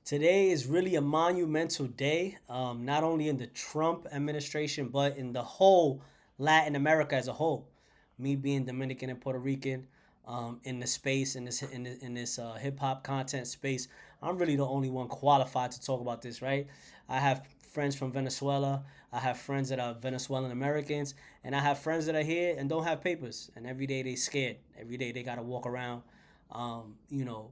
Today is really a monumental day, not only in the Trump administration, but in the whole Latin America as a whole. Me being Dominican and Puerto Rican, in the space in this hip hop content space, I'm really the only one qualified to talk about this, right? I have friends from Venezuela. I have friends that are Venezuelan Americans, and I have friends that are here and don't have papers. And every day they scared. Every day they gotta walk around, um, you know,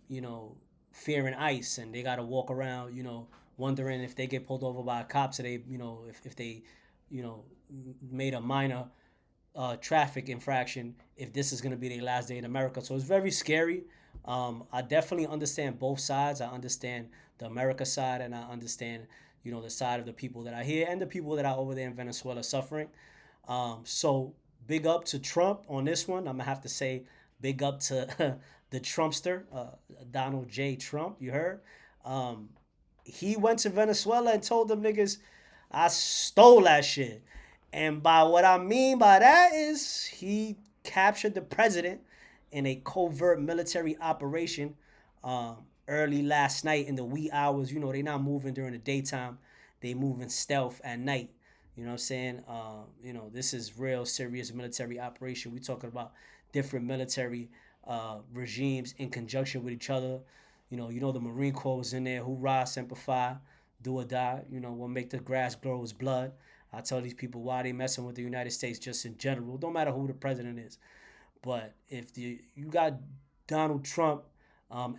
you know, fearing ICE, and they got to walk around, wondering if they get pulled over by cops, or they, if they, you know, made a minor traffic infraction, if this is going to be their last day in America. So it's very scary. I definitely understand both sides. I understand the America side, and I understand, the side of the people that are here and the people that are over there in Venezuela suffering. So big up to Trump on this one. I'm gonna have to say big up to the Trumpster, Donald J. Trump. You heard? Um, he went to Venezuela and told them niggas, I stole that shit. And by what I mean by that is he captured the president in a covert military operation early last night in the wee hours. They not moving during the daytime. They moving stealth at night. You know what I'm saying? This is real serious military operation. We talking about different military regimes in conjunction with each other. The Marine Corps was in there. Hoorah, Semper Fi, do or die. What make the grass grow is blood. I tell these people why they messing with the United States just in general. Don't matter who the president is. But if you got Donald Trump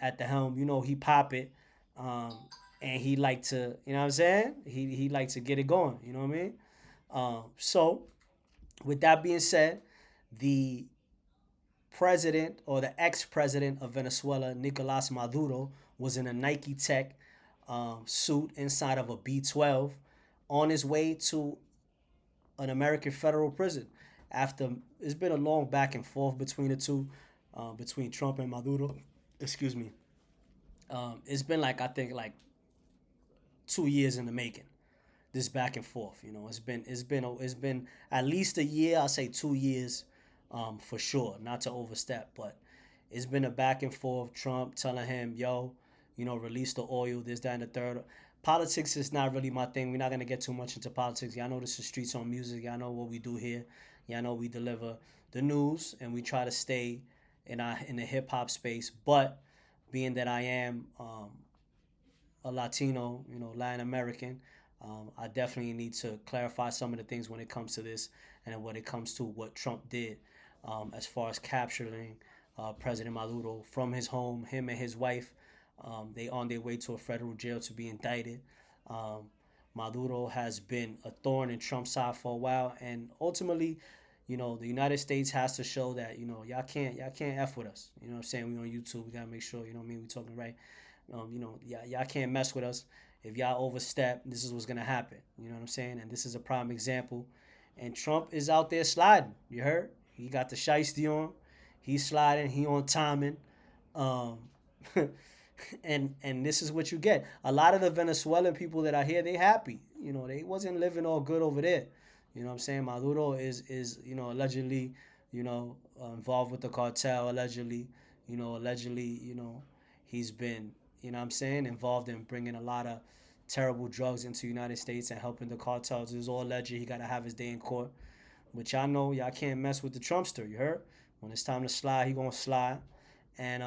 at the helm, he pop it. Um, and he like to, you know what I'm saying? He like to get it going, you know what I mean? So with that being said, the president or the ex-president of Venezuela, Nicolas Maduro, was in a Nike Tech suit inside of a B-12 on his way to an American federal prison. After it's been a long back and forth between the two, between Trump and Maduro. Excuse me. It's been like I think like 2 years in the making. This back and forth, it's been at least a year. I'll say 2 years, for sure, not to overstep, but it's been a back and forth. Trump telling him, "Yo, release the oil, this, that, and the third." Politics is not really my thing. We're not gonna get too much into politics. Y'all know this is Streets on Music. Y'all know what we do here. Y'all know we deliver the news and we try to stay in the hip hop space. But being that I am a Latino, Latin American, I definitely need to clarify some of the things when it comes to this and when it comes to what Trump did, as far as capturing President Maduro from his home, him and his wife. They on their way to a federal jail to be indicted. Um, Maduro has been a thorn in Trump's side for a while, and ultimately, the United States has to show that y'all can't f with us. You know what I'm saying? We on YouTube. We gotta make sure we talking right. Y'all can't mess with us. If y'all overstep, this is what's gonna happen. You know what I'm saying? And this is a prime example. And Trump is out there sliding. You heard? He got the shiesty on. He's sliding. He on timing. Um, and this is what you get. A lot of the Venezuelan people that are here, they happy. They wasn't living all good over there. You know what I'm saying? Maduro is allegedly involved with the cartel. Allegedly, he's been what I'm saying, involved in bringing a lot of terrible drugs into the United States and helping the cartels. It's all alleged. He got to have his day in court. But y'all know y'all can't mess with the Trumpster. You heard? When it's time to slide, he gonna slide, and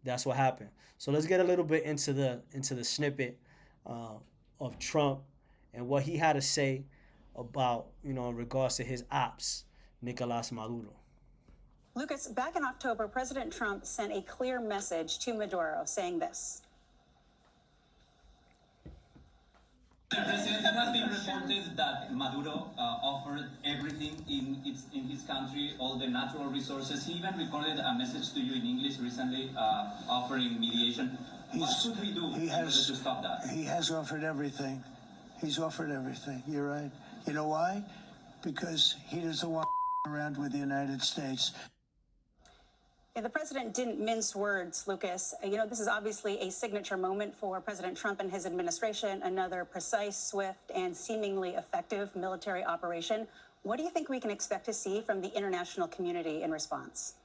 that's what happened. So let's get a little bit into the snippet uh, of Trump and what he had to say about in regards to his ops, Nicolas Maduro. Lucas, back in October, President Trump sent a clear message to Maduro saying this. Mr. President, it has been reported that Maduro offered everything in his country, all the natural resources. He even recorded a message to you in English recently, offering mediation. What should we do in order to stop that? He has offered everything. He's offered everything. You're right. You know why? Because he doesn't want around with the United States. Yeah, the president didn't mince words, Lucas. This is obviously a signature moment for President Trump and his administration, another precise, swift, and seemingly effective military operation. What do you think we can expect to see from the international community in response?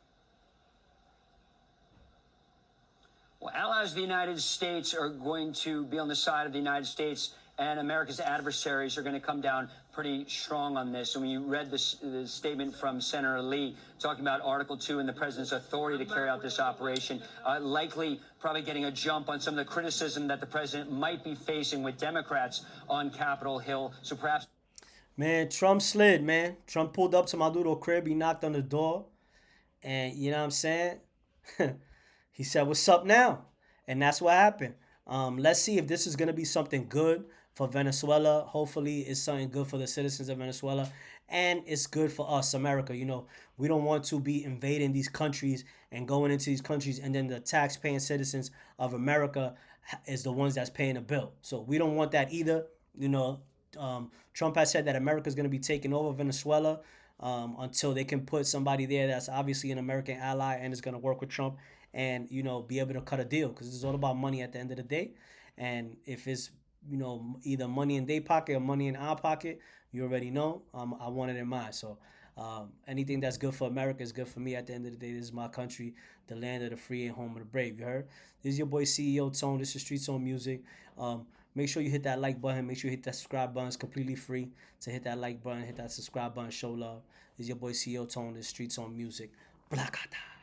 Well, allies of the United States are going to be on the side of the United States, and America's adversaries are going to come down pretty strong on this. And when you read the statement from Senator Lee talking about Article 2 and the president's authority to carry out this operation, likely probably getting a jump on some of the criticism that the president might be facing with Democrats on Capitol Hill. So perhaps... Man, Trump slid, man. Trump pulled up to Maduro crib. He knocked on the door. And you know what I'm saying? He said, "What's up now?" And that's what happened. Let's see if this is going to be something good for Venezuela. Hopefully, it's something good for the citizens of Venezuela. And it's good for us, America. You know, we don't want to be invading these countries and going into these countries. And then the tax-paying citizens of America is the ones that's paying the bill. So we don't want that either. You know, Trump has said that America is going to be taking over Venezuela until they can put somebody there that's obviously an American ally and is going to work with Trump and, you know, be able to cut a deal, because it's all about money at the end of the day. And if it's, you know, either money in their pocket or money in our pocket, you already know, I want it in mine. So anything that's good for America is good for me. At the end of the day, this is my country, the land of the free and home of the brave. You heard? This is your boy CEO Tone. This is Streets on Music. Make sure you hit that like button. Make sure you hit that subscribe button. It's completely free to hit that like button, hit that subscribe button, show love. This is your boy CEO Tone. This is Streets on Music. Blacata.